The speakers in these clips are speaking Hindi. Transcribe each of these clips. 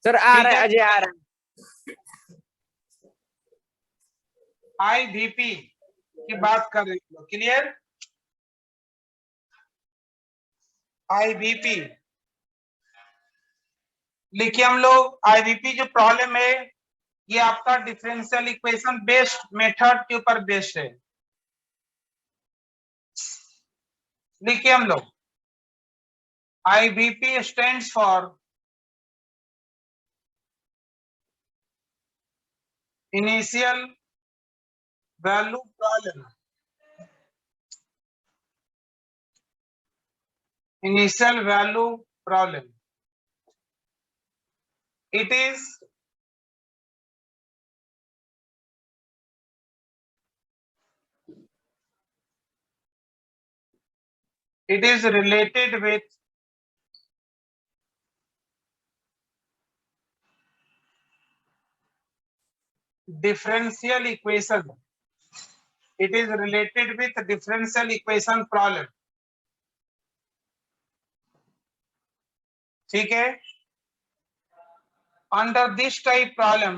सर आ रहा है, अजय आ रहा है। IVP की बात कर रहे हो, क्लियर? IVP लिखिए हम लोग। IVP जो प्रॉब्लम है ये आपका डिफरेंशियल इक्वेशन बेस्ड मेथड के ऊपर बेस्ड है। लिखिए हम लोग IVP stands for initial value problem. Initial value problem. It is related with differential equation. It is related with differential equation problem. ठीक है? Under this type problem,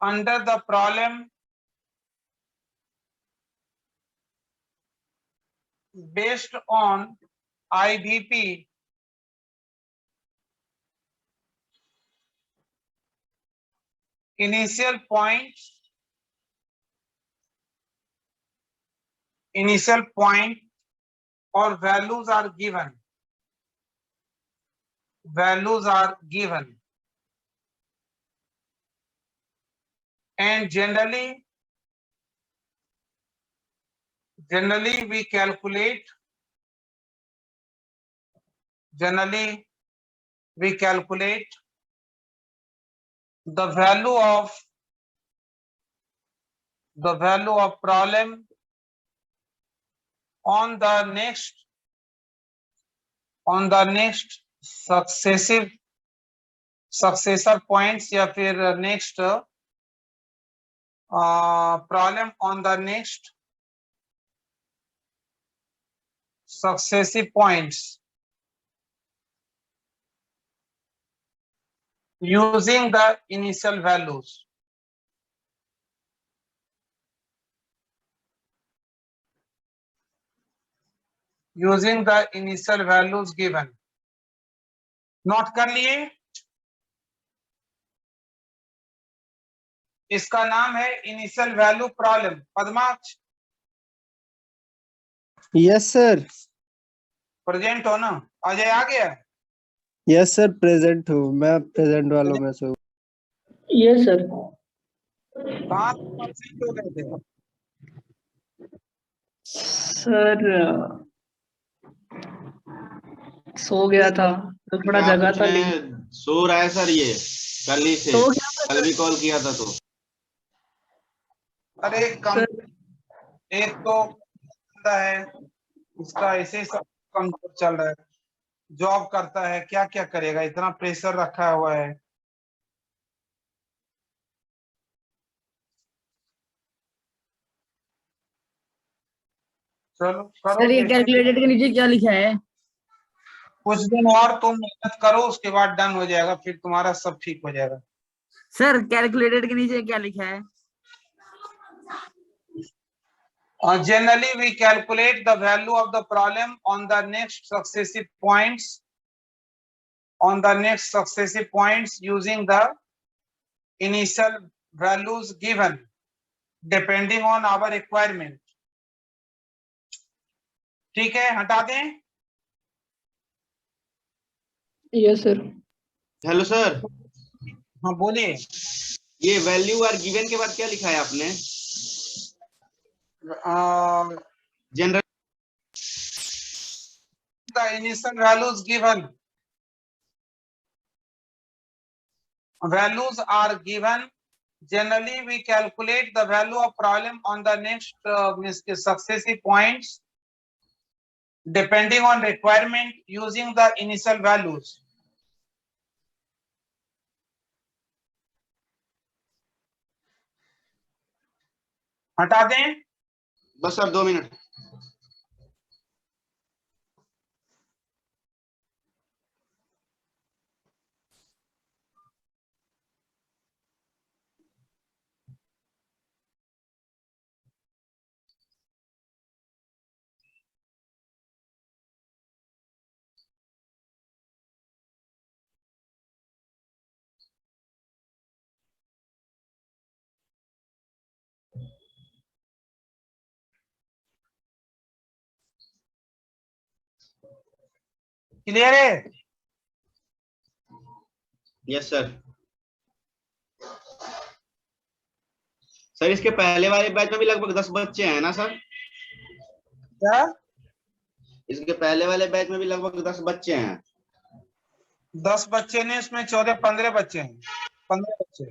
under the problem based on IVP, initial point or values are given. Values are given. And generally we calculate the value of problem on the next successor points या फिर next problem on the next successive points using the initial values. Using the initial values given. Note कर लिए? इसका नाम है initial value problem. Padmaksh? Yes sir. Present हो ना? अजय आ गया? यस सर प्रेजेंट हूँ, मैं प्रेजेंट वालों में से हूँ। Yes sir. कहाँ परसेंट हो गए थे? सर सो गया था तो थोड़ा जगह था। सो रहा है सर, ये कल ही से, कल भी कॉल किया था तो। अरे कम, एक तो है उसका ऐसे सब कम चल रहा है, जॉब करता है, क्या क्या करेगा, इतना प्रेशर रखा हुआ है। चलो करो। सर ये कैलकुलेटेड के नीचे क्या लिखा है? कुछ दिन और तुम मेहनत करो, उसके बाद डन हो जाएगा, फिर तुम्हारा सब ठीक हो जाएगा। सर कैलकुलेटेड के नीचे क्या लिखा है? Generally we calculate the value of the problem on the next successive points using the initial values given depending on our requirement. ठीक है, हटा दें? Yes sir. Hello sir. हाँ बोलिए। ये वैल्यू आर गिवन के बाद क्या लिखा है आपने? General the initial values given. Values are given. Generally we calculate the value of problem on the next successive points depending on requirement using the initial values. हटा दें? बस सर 2 मिनट। क्लियर है? Yes sir. सर इसके पहले वाले बैच में भी लगभग 10 बच्चे हैं ना सर? क्या? इसके पहले वाले बैच में भी लगभग 10 बच्चे हैं। 10 बच्चे ने, इसमें 14-15 बच्चे हैं, 15 बच्चे।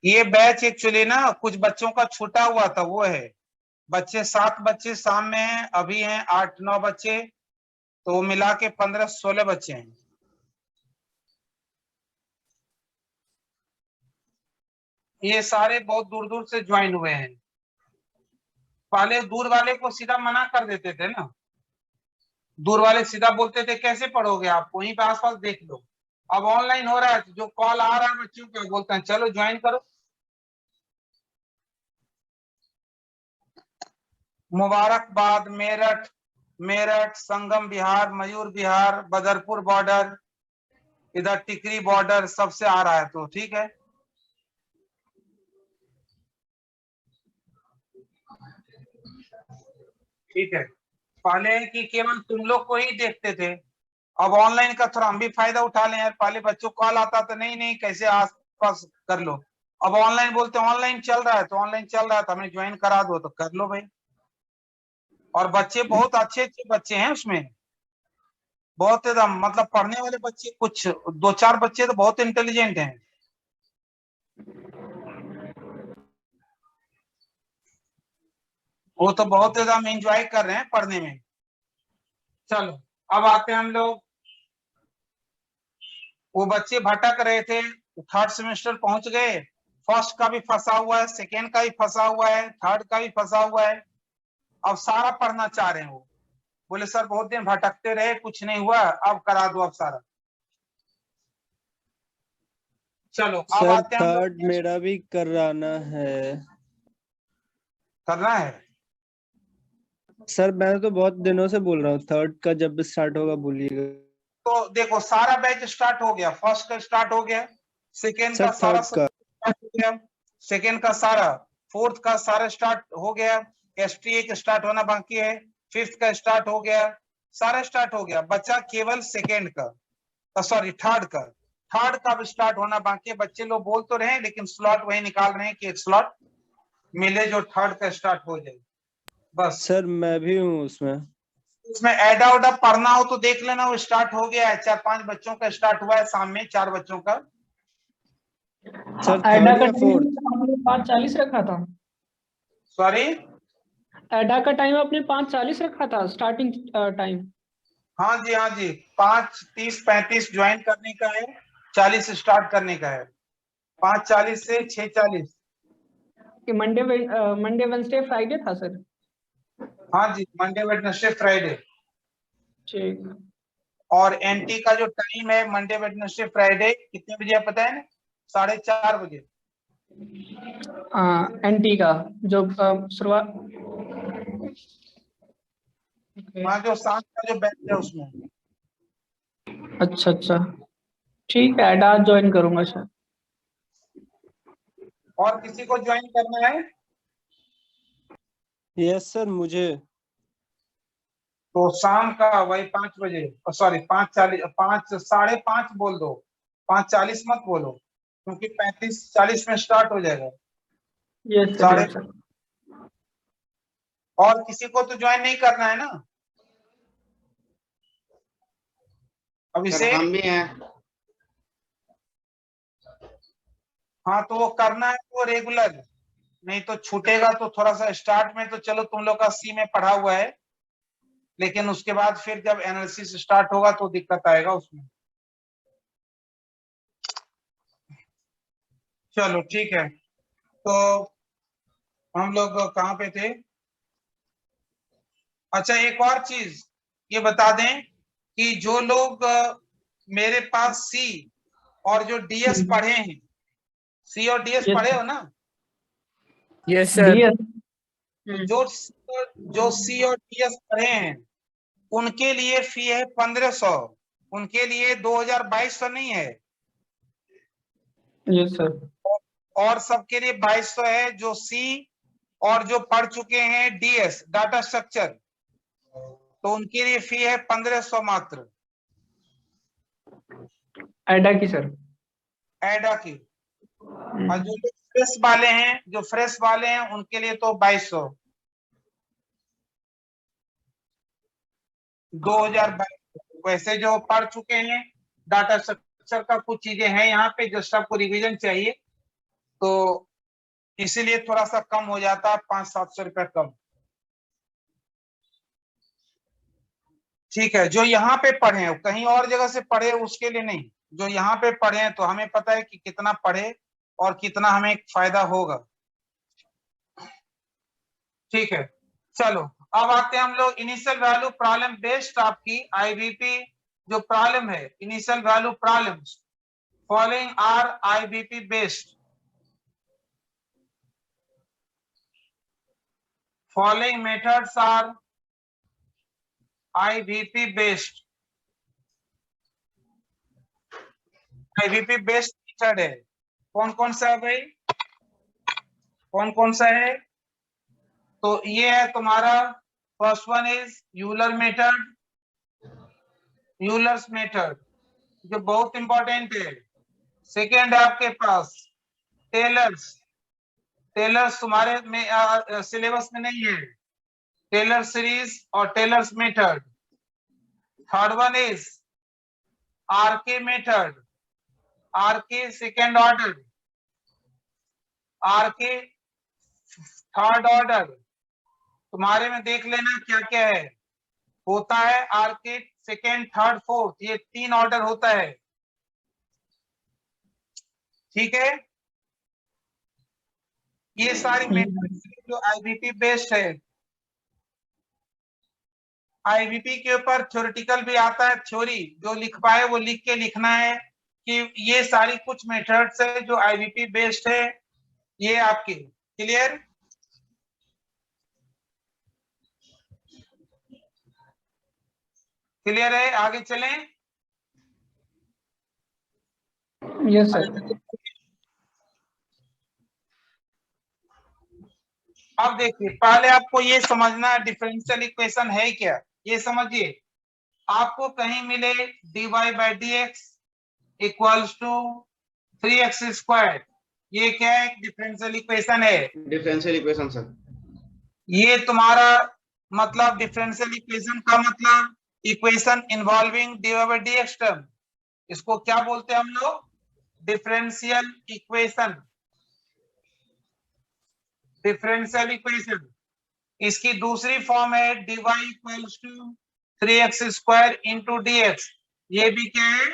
ये बैच एक्चुअली ना कुछ बच्चों का छूटा हुआ था, वो है। बच्चे 7 बच्चे शाम में हैं, अभी हैं 8-9 बच्चे, तो मिला के 15-16 बच्चे हैं। ये सारे बहुत दूर दूर से ज्वाइन हुए हैं। पहले दूर वाले को सीधा मना कर देते थे ना, दूर वाले सीधा बोलते थे कैसे पढ़ोगे आप, वहीं पे आसपास देख लो। अब ऑनलाइन हो रहा है, जो कॉल आ रहा है बच्चों का, बोलते हैं चलो ज्वाइन करो। मुबारकबाद, मेरठ, मेरठ, संगम बिहार, मयूर बिहार, बदरपुर बॉर्डर, इधर टिकरी बॉर्डर, सबसे आ रहा है, तो ठीक है। ठीक है, पहले कि केवल तुम लोग को ही देखते थे, अब ऑनलाइन का थोड़ा हम भी फायदा उठा लें यार। पहले बच्चों को कॉल आता था, नहीं नहीं कैसे आस पास कर लो, अब ऑनलाइन बोलते हैं ऑनलाइन चल रहा है, तो ऑनलाइन चल रहा है तो हमें ज्वाइन करा दो, तो कर लो भाई। और बच्चे बहुत अच्छे अच्छे बच्चे हैं उसमें, बहुत एकदम मतलब पढ़ने वाले बच्चे, कुछ 2-4 बच्चे तो बहुत इंटेलिजेंट हैं। वो तो बहुत एकदम एंजॉय कर रहे हैं पढ़ने में। चलो अब आते हैं हम लोग, वो बच्चे भटक रहे थे, थर्ड सेमेस्टर पहुंच गए, फर्स्ट का भी फंसा हुआ है, सेकेंड का भी फंसा हुआ है, थर्ड का भी फंसा हुआ है। अब सारा पढ़ना चाह रहे हैं वो, बोले सर बहुत दिन भटकते रहे, कुछ नहीं हुआ, अब करा दो अब सारा। चलो अब सर आते हैं हम लोग, थर्ड मेरा भी कराना है। करना है। सर मैं तो बहुत दिनों से बोल रहा हूँ, थर्ड का जब स्टार्ट होगा बोलिएगा। तो देखो सारा बैच स्टार्ट हो गया, फर्स्ट का स्टार्ट हो गया, सेकेंड का सर सारा थर्ड का स्टार्ट हो गया, सेकेंड का सारा, फोर्थ का सारा स्टार्ट हो गया, एसटीए का स्टार्ट होना बाकी है, फिफ्थ का स्टार्ट हो गया, सारा स्टार्ट हो गया, बचा केवल सेकेंड का, सॉरी थर्ड का, थर्ड का भी स्टार्ट होना बाकी है। बच्चे लोग बोल तो रहे हैं, लेकिन स्लॉट वही निकाल रहे हैं कि एक स्लॉट मिले जो थर्ड का स्टार्ट हो जाए बस। सर मैं भी हूँ उसमें। उसमें एडा उडा पढ़ना हो तो देख लेना, वो स्टार्ट हो गया है, 4-5 बच्चों का स्टार्ट हुआ है, शाम में 4 बच्चों का। सर एडा थर्ड का या टाइम फोर्थ? आपने 5:40 रखा था। सॉरी, एडा का टाइम आपने 5:40 रखा था स्टार्टिंग टाइम। हाँ जी हाँ जी, 5:30-35 ज्वाइन करने का है, 40 स्टार्ट करने का है, 5:40 से 6:40। कि मंडे वेडनेसडे फ्राइडे था सर। हाँ जी, मंडे वेडनेसडे फ्राइडे। ठीक। और एनटी का जो टाइम है मंडे वेडनेसडे फ्राइडे कितने बजे है पता है ना? 4:30 बजे। एनटी का जो शुरुआत। हाँ, जो शाम का जो बैच है उसमें। अच्छा अच्छा, ठीक है, एडा ज्वाइन करूंगा सर। और किसी को ज्वाइन करना है यस सर मुझे। तो शाम का वही 5 बजे, सॉरी 5:40, 5:30 बोल दो, 5:40 मत बोलो, क्योंकि 35-40 में स्टार्ट हो जाएगा। यस साढ़े सर। और किसी को तो ज्वाइन नहीं करना है ना सर अभिषेक? हम भी हैं। हाँ तो वो करना है तो रेगुलर, नहीं तो छूटेगा तो थोड़ा सा स्टार्ट में तो चलो तुम लोग का सी में पढ़ा हुआ है, लेकिन उसके बाद फिर जब एनालिसिस स्टार्ट होगा तो दिक्कत आएगा उसमें। चलो ठीक है, तो हम लोग कहाँ पे थे? अच्छा एक और चीज ये बता दें कि जो लोग मेरे पास सी और जो डीएस पढ़े हैं, सी और डीएस Yes, पढ़े हो ना? Yes sir. डीएस। जो सी और डीएस पढ़े हैं उनके लिए फी है 1500, उनके लिए 2200 नहीं है, यस सर। और सबके लिए 2200 है जो सी और जो पढ़ चुके हैं डीएस डाटा स्ट्रक्चर। तो उनके लिए फी है 1500 मात्र एडा की सर। एडा की। और जो लोग फ्रेश वाले हैं, जो फ्रेश वाले हैं उनके लिए तो 2200, 2022। वैसे जो पढ़ चुके हैं डाटा स्ट्रक्चर का कुछ चीजें हैं यहाँ पे जो सबको रिवीजन चाहिए, तो इसीलिए थोड़ा सा कम हो जाता है, 500-700 रुपया कम। ठीक है, जो यहाँ पे पढ़े हैं, कहीं और जगह से पढ़े उसके लिए नहीं, जो यहाँ पे पढ़े हैं तो हमें पता है कि कितना पढ़े और कितना हमें फायदा होगा। ठीक है, चलो अब आते हैं हम लोग इनिशियल वैल्यू प्रॉब्लम बेस्ड आपकी आईबीपी जो प्रॉब्लम है, initial value problems following are IBP based. Following methods are IVP based। IVP based method है। कौन कौन सा है भाई, कौन कौन सा है? तो ये है तुम्हारा, first one is Euler method, Euler's method जो बहुत इंपॉर्टेंट है। सेकेंड है आपके पास टेलर्स, टेलर्स तुम्हारे में सिलेबस में नहीं है, टेलर सीरीज और Taylor's method. Third one is RK method, RK second order, RK third order. तुम्हारे में देख लेना क्या क्या है, होता है आरके सेकेंड थर्ड फोर्थ, ये 3 ऑर्डर होता है। ठीक है, ये सारी मेथड जो आईबीपी बेस्ड है। आईबीपी के ऊपर थ्योरेटिकल भी आता है, थ्योरी जो लिख पाए वो लिख के लिखना है कि ये सारी कुछ मेथड्स है जो आईबीपी बेस्ड है, ये आपकी क्लियर। क्लियर है, आगे चलें। Yes sir. अब देखिए, पहले आपको ये समझना है डिफरेंशियल इक्वेशन है क्या, ये समझिए। आपको कहीं मिले dy by D X equals to 3x square, ये क्या है, डिफरेंशियल इक्वेशन है। Differential equation sir. ये तुम्हारा मतलब डिफरेंशियल इक्वेशन का मतलब equation involving dy by D X term, इसको क्या बोलते हैं हम लोग, डिफरेंशियल इक्वेशन। डिफरेंशियल इक्वेशन इसकी दूसरी फॉर्म है dy equals to 3x square into D X. ये भी क्या है,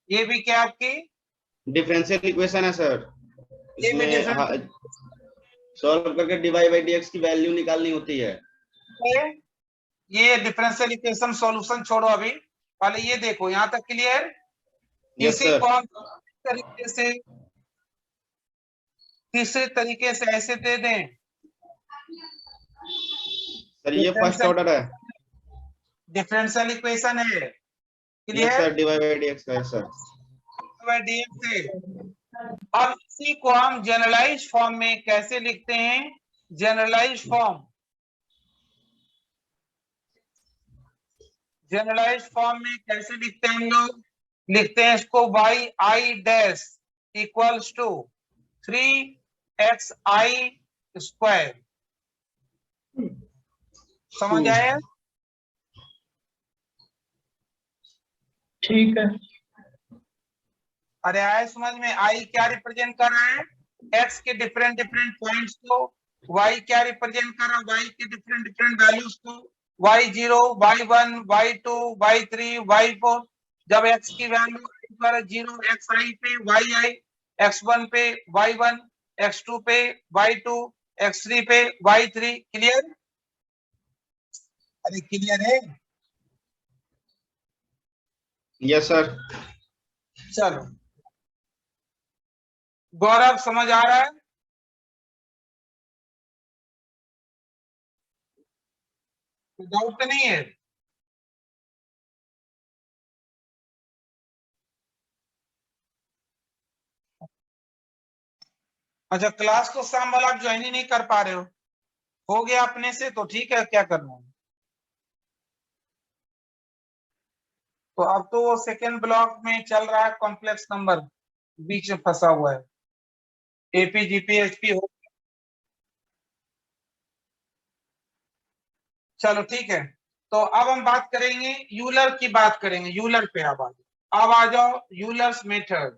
ये भी क्या आपकी डिफरेंशियल इक्वेशन है सर। ये भी इसमें सॉल्व करके dy बाई dx की वैल्यू निकालनी होती है। ये डिफरेंशियल इक्वेशन सॉल्यूशन छोड़ो, अभी पहले ये देखो, यहाँ तक क्लियर। यस इसी सर। को हम तरीके से, तीसरे तरीके से ऐसे दे दें। सर ये फर्स्ट ऑर्डर है। डिफरेंशियल इक्वेशन है, yes clear. Sir, dy by dx का है सर। dx है। अब इसी को हम जनरलाइज फॉर्म में कैसे लिखते हैं, जनरलाइज फॉर्म, जनरलाइज फॉर्म में कैसे लिखते हैं हम लोग, लिखते हैं इसको y i dash equals to 3xi square. समझ आया? ठीक है। अरे आया समझ में? आई क्या रिप्रेजेंट कर रहा है, x के डिफरेंट डिफरेंट पॉइंट्स को, y क्या रिप्रेजेंट कर रहा है, y के डिफरेंट डिफरेंट वैल्यूज को, y0, y1, y2, y3, y4। जब x की वैल्यू 0 xi पे yi, x1 पे y1, x2 पे y2, x3 पे y3। क्लियर? अरे क्लियर है? Yes sir. चलो गौरव समझ आ रहा है? डाउट तो नहीं है? अच्छा, क्लास को शाम वाला आप ज्वाइन ही नहीं कर पा रहे हो गया अपने से, तो ठीक है, क्या करना है। तो अब तो वो सेकेंड ब्लॉक में चल रहा है, कॉम्प्लेक्स नंबर बीच में फंसा हुआ है, एपी जीपी एचपी हो। चलो ठीक है, तो अब हम बात करेंगे यूलर की, बात करेंगे यूलर पे। अब आ जाओ यूलर्स मेथड,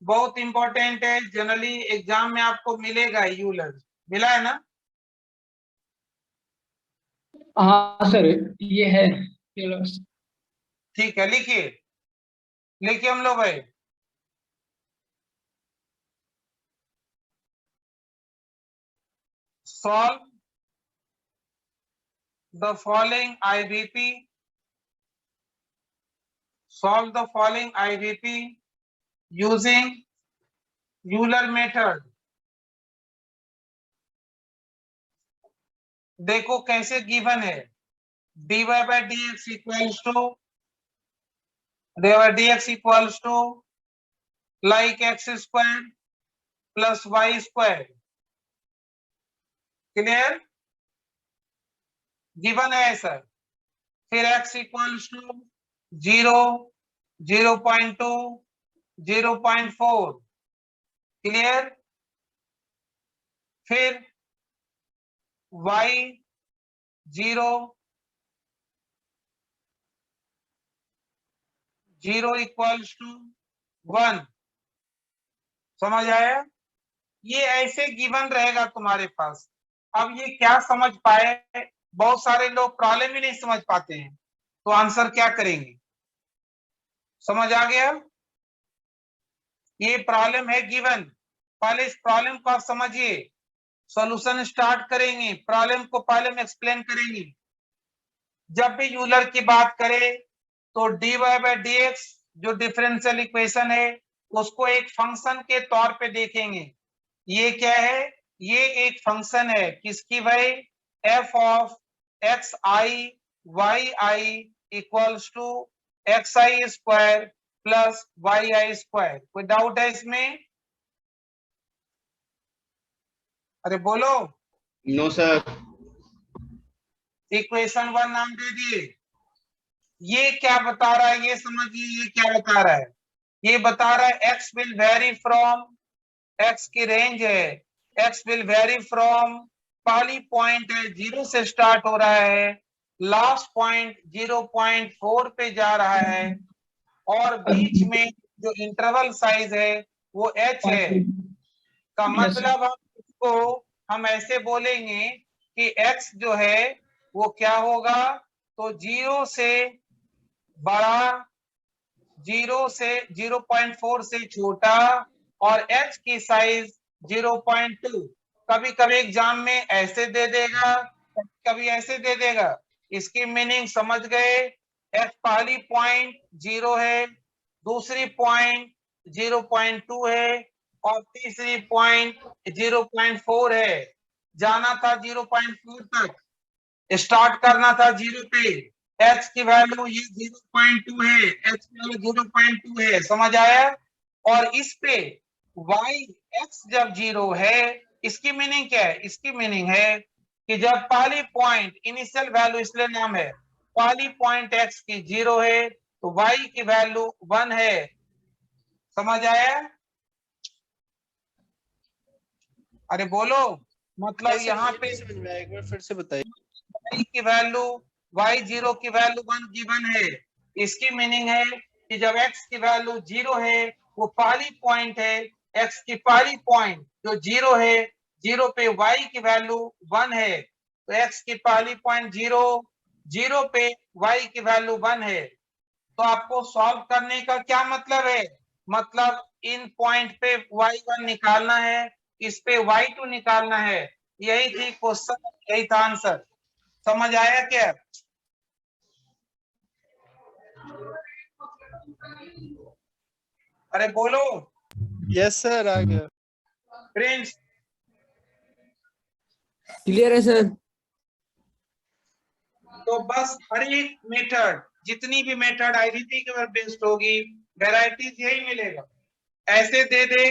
बहुत इंपॉर्टेंट है, जनरली एग्जाम में आपको मिलेगा यूलर, मिला है ना? हाँ सर, ये है। चलो। ठीक है, लिखिए लिखिए हम लोग भाई। Solve the following, I repeat, solve the following I repeat using Euler method। देखो कैसे गिवन है, dy by dx equals to dx equals to like x square plus y square। Clear? Given है सर। फिर x equals to 0, 0.2, 0.4। क्लियर? फिर y 0, 0 इक्वल्स टू 1। समझ आया? ये ऐसे गिवन रहेगा तुम्हारे पास। अब ये क्या समझ पाए, बहुत सारे लोग प्रॉब्लम ही नहीं समझ पाते हैं, तो आंसर क्या करेंगे? समझ आ गया? ये प्रॉब्लम है गिवन, पहले इस प्रॉब्लम को आप समझिए, सॉल्यूशन स्टार्ट करेंगे, प्रॉब्लम को पहले में एक्सप्लेन करेंगे। जब भी यूलर की बात करें तो dy by dx जो डिफरेंशियल इक्वेशन है उसको एक फंक्शन के तौर पे देखेंगे। ये क्या है? ये एक फंक्शन है, किसकी भाई? f of X I Y I equals to X I square plus Y I square. कोई डाउट है इसमें? अरे बोलो। No sir. इक्वेशन 1 नाम दे दिए। ये क्या बता रहा है, ये समझिए, ये क्या बता रहा है? ये बता रहा है x will very from, x की रेंज है, x विल वेरी फ्रॉम, पहली पॉइंट है 0 से स्टार्ट हो रहा है, लास्ट पॉइंट 0.4 पे जा रहा है, और बीच में जो इंटरवल साइज है वो h है। का मतलब हम इसको हम ऐसे बोलेंगे कि x जो है वो क्या होगा, तो 0 से बड़ा, 0 से 0.4 से छोटा, और h की साइज 0.2। कभी कभी एग्जाम में ऐसे दे देगा, कभी ऐसे दे देगा। इसकी मीनिंग समझ गए? h पहली पॉइंट 0 है, दूसरी पॉइंट 0.2 है, और तीसरी पॉइंट 0.4 है। जाना था 0.4 तक, स्टार्ट करना था 0 पे। h की वैल्यू ये 0.2 है, h की वैल्यू 0.2 है। समझ आया? और इस पे y x जब 0 है, इसकी मीनिंग क्या है? इसकी मीनिंग है कि जब पहली पॉइंट, इनिशियल वैल्यू इसलिए नाम है, पहली पॉइंट x की 0 है तो y की वैल्यू 1 है। समझ आया? अरे बोलो, मतलब यहाँ पे समझ में आया, एक बार फिर से बताइए। y की वैल्यू, y0 की वैल्यू 1 गिवन है। इसकी मीनिंग है कि जब x की वैल्यू 0 है, वो पहली पॉइंट है, x की पहली पॉइंट जो 0 है, 0 पे y की वैल्यू 1 है, तो x की पहली पॉइंट 0, 0 पे y की वैल्यू 1 है। तो आपको सॉल्व करने का क्या मतलब है? मतलब इन पॉइंट पे y1 निकालना है, इस पे y2 निकालना है। यही थी क्वेश्चन, यही था आंसर। समझ आया क्या? अरे बोलो यस सर, आ गया। फ्रेंड्स। क्लियर है सर। तो बस हर एक मेथड, जितनी भी मेथड आईडीटी के ऊपर बेस्ड होगी, वेराइटीज यही मिलेगा। ऐसे दे दे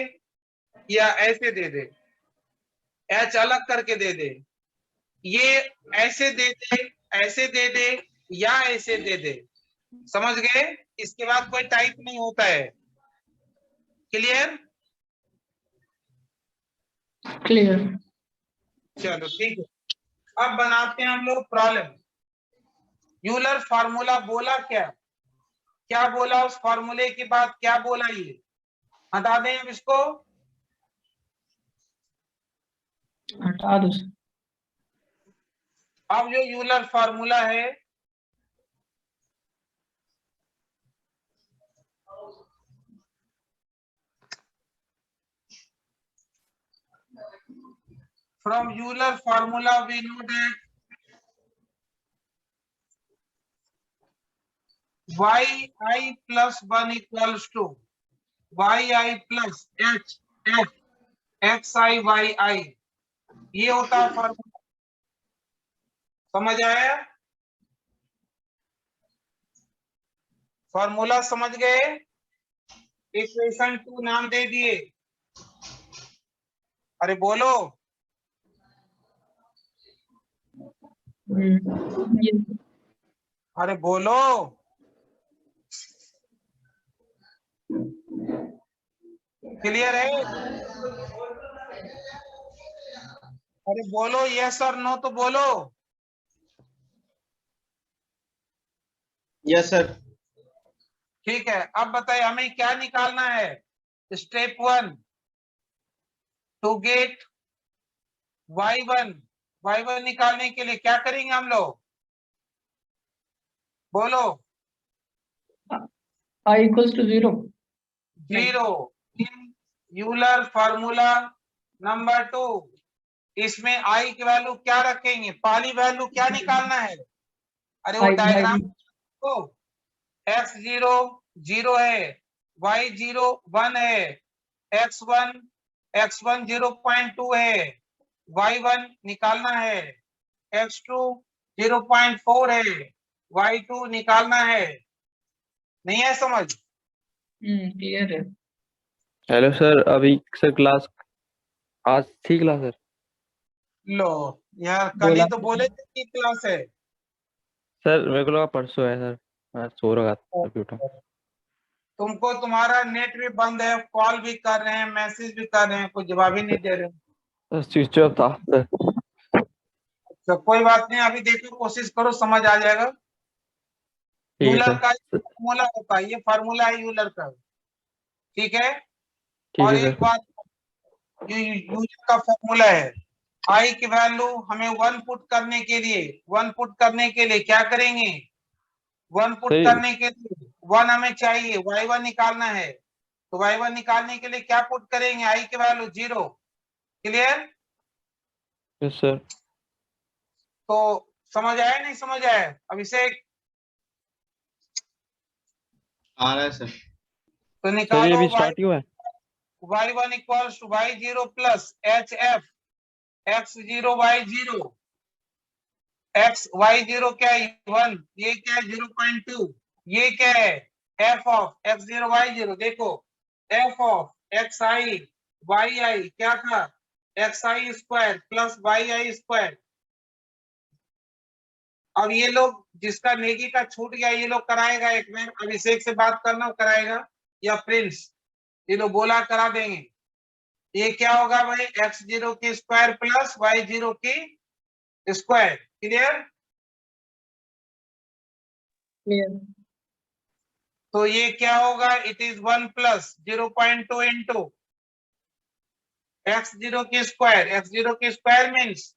या ऐसे दे दे, एच अलग करके दे दे, ये ऐसे दे दे, ऐसे दे दे, या ऐसे दे दे, समझ गए? इसके बाद कोई टाइप नहीं होता है। क्लियर? क्लियर। चलो ठीक है, अब बनाते हैं हम लोग प्रॉब्लम। यूलर फार्मूला बोला क्या? क्या बोला? उस फार्मूले के बाद क्या बोला? ये हटा दें अब इसको। हटा दो सर। अब जो यूलर फार्मूला है, from Euler formula we know that yi plus 1 equals to yi plus h f xi yi, ये होता है फार्मूला। समझ आया? फार्मूला समझ गए? इक्वेशन 2 नाम दे दिए। अरे बोलो। ये अरे बोलो। क्लियर है? अरे बोलो, यस और नो तो बोलो। Yes sir. ठीक है, अब बताइए हमें क्या निकालना है? स्टेप 1 टू गेट y1 निकालने के लिए क्या करेंगे हम लोग? बोलो। I equals to 0। 0 in Euler formula number 2, इसमें आई की वैल्यू क्या रखेंगे? पहली वैल्यू क्या निकालना है? अरे वो I डायग्राम को x0 0 है, y0 1 है, x1 0.2 है, y1 निकालना है, x2 0.4 है, y2 निकालना है। नहीं है समझ? क्लियर है। हेलो सर, अभी सर क्लास आज थी क्लास सर? लो यार, कल ही तो बोले थे कि क्लास है। सर मेरे को लगा परसों है सर, मैं सो रहा था अभी उठा। तुमको तुम्हारा नेट भी बंद है, कॉल भी कर रहे हैं, मैसेज भी कर रहे हैं, कोई जवाब ही नहीं दे रहे। स्विच ऑफ था सर। तो कोई बात नहीं, अभी देखो, कोशिश करो, समझ आ जाएगा। ठीक है यूलर सर। का फार्मूला होता है, ये फार्मूला है यूलर का। ठीक है? ठीक और है एक सर। बात, ये यूलर का फार्मूला है। आई की वैल्यू हमें 1 पुट करने के लिए क्या करेंगे? 1 पुट सही। करने के लिए 1 हमें चाहिए, y1 निकालना है, तो y1 निकालने के लिए क्या पुट करेंगे? आई की वैल्यू 0। क्लियर? Yes sir. तो समझ आया नहीं समझ आया? अभिषेक आ रहा है सर। तो सर ये निकालो अभी स्टार्ट ही हुआ है। y1 equals to y0 plus hf x0 y0, x y0 क्या है? 1, ये क्या है? 0.2, ये क्या है? f of x0 y0। देखो, f ऑफ xi yi क्या था? xi square plus yi square. अब ये लोग, जिसका नेगी का छूट गया, ये लोग कराएगा। एक मिनट, अभिषेक से बात करना, कराएगा, या प्रिंस, ये लोग बोला करा देंगे। ये क्या होगा भाई? x0 की स्क्वायर प्लस y0 की स्क्वायर। क्लियर? क्लियर। तो ये क्या होगा? It is 1 plus 0.2 into x0 की स्क्वायर मीन्स,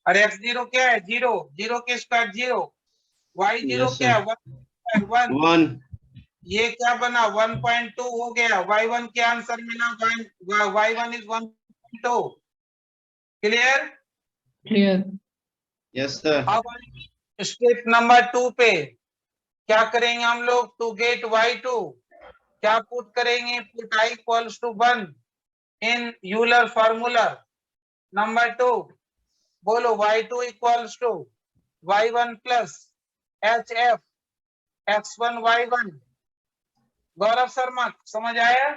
अरे x0 क्या है? 0, 0 की स्क्वायर 0, y0 यस क्या सर। है? 1, 1। ये क्या बना? 1.2 हो गया। y1 के आंसर मिला, y1 is 1.2। Clear? Yes, sir. अब स्टेप नंबर 2 पे क्या करेंगे हम लोग? टू गेट y2 क्या पुट करेंगे? Put i equals to 1 in Euler formula number 2। बोलो, y2 equals to y1 plus hf x1 y1। Gaurav Sharma, समझ आया?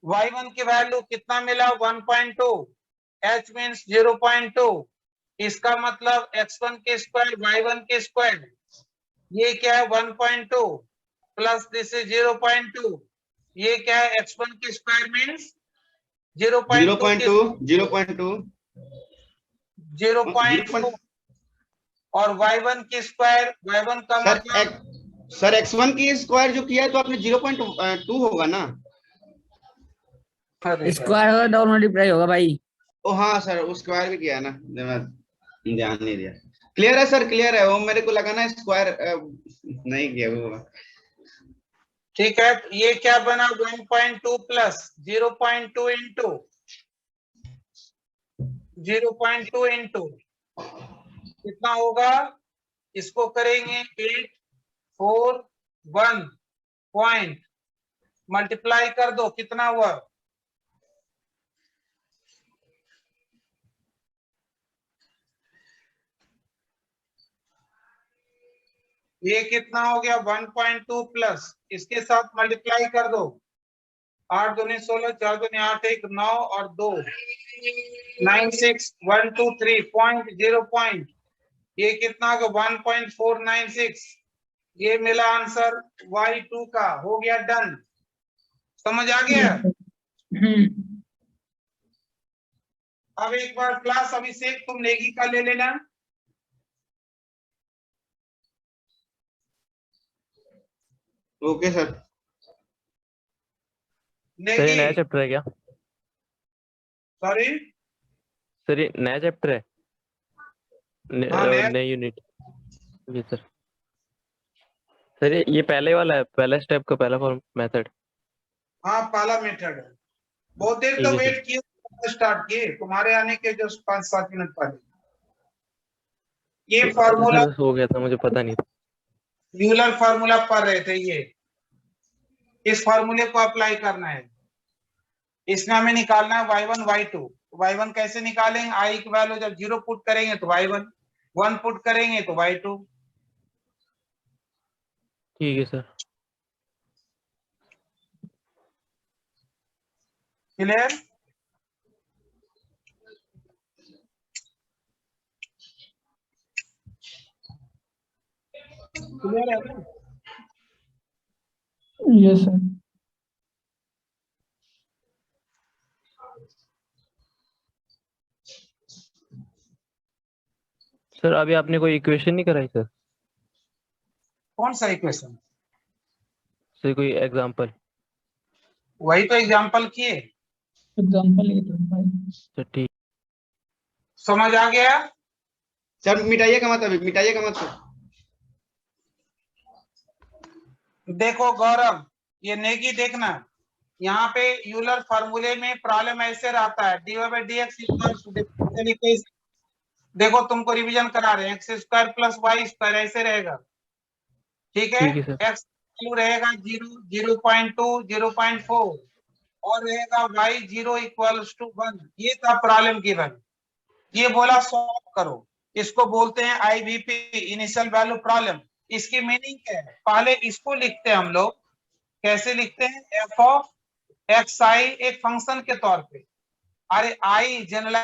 y1 की वैल्यू कितना मिला? 1.2, h मीन्स 0.2, इसका मतलब x1 के स्क्वायर y1 के स्क्वायर, ये क्या है 1.2 प्लस दिस इज 0.2, ये क्या है x1 के स्क्वायर मीन्स 0.2 0.2 और y1 की स्क्वायर, y1 का मतलब सर x1 की स्क्वायर जो किया है तो आपने 0.2 होगा ना? स्क्वायर होगा डबल मल्टीप्लाई होगा भाई। ओ हाँ सर, उस स्क्वायर भी किया है ना, मैं ध्यान नहीं दिया। क्लियर है सर, क्लियर है, वो मेरे को लगा ना स्क्वायर नहीं किया वो। ठीक है, ये क्या बना 1.2 प्लस 0.2 इंटू 0.2 इंटू कितना होगा, इसको करेंगे 841 पॉइंट मल्टीप्लाई कर दो, कितना हुआ, ये कितना हो गया 1.2 प्लस इसके साथ मल्टीप्लाई कर दो, 8 दूनी 16, 4 दूनी 8, 1 9 और 2 96,123 पॉइंट, ये कितना होगा 1.496, ये मिला आंसर y2 का, हो गया डन। समझ आ गया? अब एक बार क्लास अभिषेक तुम नेगी का ले लेना। Okay sir. सर ये नया नेगी, चैप्टर है क्या? सॉरी, सर ये नया चैप्टर है, हाँ, नया। नई यूनिट? जी सर। सर ये पहले वाला है, पहला स्टेप का पहला फॉर्म मेथड? हाँ, पहला मेथड है। बहुत देर ठीक तो है सर। वेट किए, स्टार्ट किए तुम्हारे आने के जो 5-7 मिनट पहले। ये फार्मूला सर हो गया था, मुझे पता नहीं था। यूलर फार्मूला पढ़ रहे थे, ये इस फार्मूले को अप्लाई करना है, इसमें हमें निकालना है y1 y2। y1 कैसे निकालेंगे, i की वैल्यू जब 0 पुट करेंगे तो y1, 1 पुट करेंगे तो y2। ठीक है सर। क्लियर? क्लियर है ना? Yes sir. सर अभी आपने कोई इक्वेशन नहीं कराई सर? कौन सा इक्वेशन? सर कोई एग्जांपल? वही तो एग्जांपल किए। एग्जांपल ये तो भाई। सर ठीक। समझ आ गया? सर मिटाइए का मत, अभी मिटाइए का मत सर। देखो गौरव, ये नेगी देखना, यहाँ पे यूलर फार्मूले में प्रॉब्लम ऐसे रहता है, dy/dx इक्वल्स, देखो तुमको रिवीजन करा रहे हैं, X square plus Y square ऐसे रहेगा, ठीक है? ठीक है सर। एक्स वैल्यू रहेगा 0, 0.2, 0.4 और रहेगा y 0 इक्वल्स टू 1। ये था प्रॉब्लम गिवन, ये बोला सॉल्व करो, इसको बोलते हैं IVP, इनिशियल वैल्यू प्रॉब्लम। इसकी मीनिंग क्या है, पहले इसको लिखते हैं हम लोग, कैसे लिखते हैं, f of xi एक फंक्शन के तौर पे, अरे i जनरल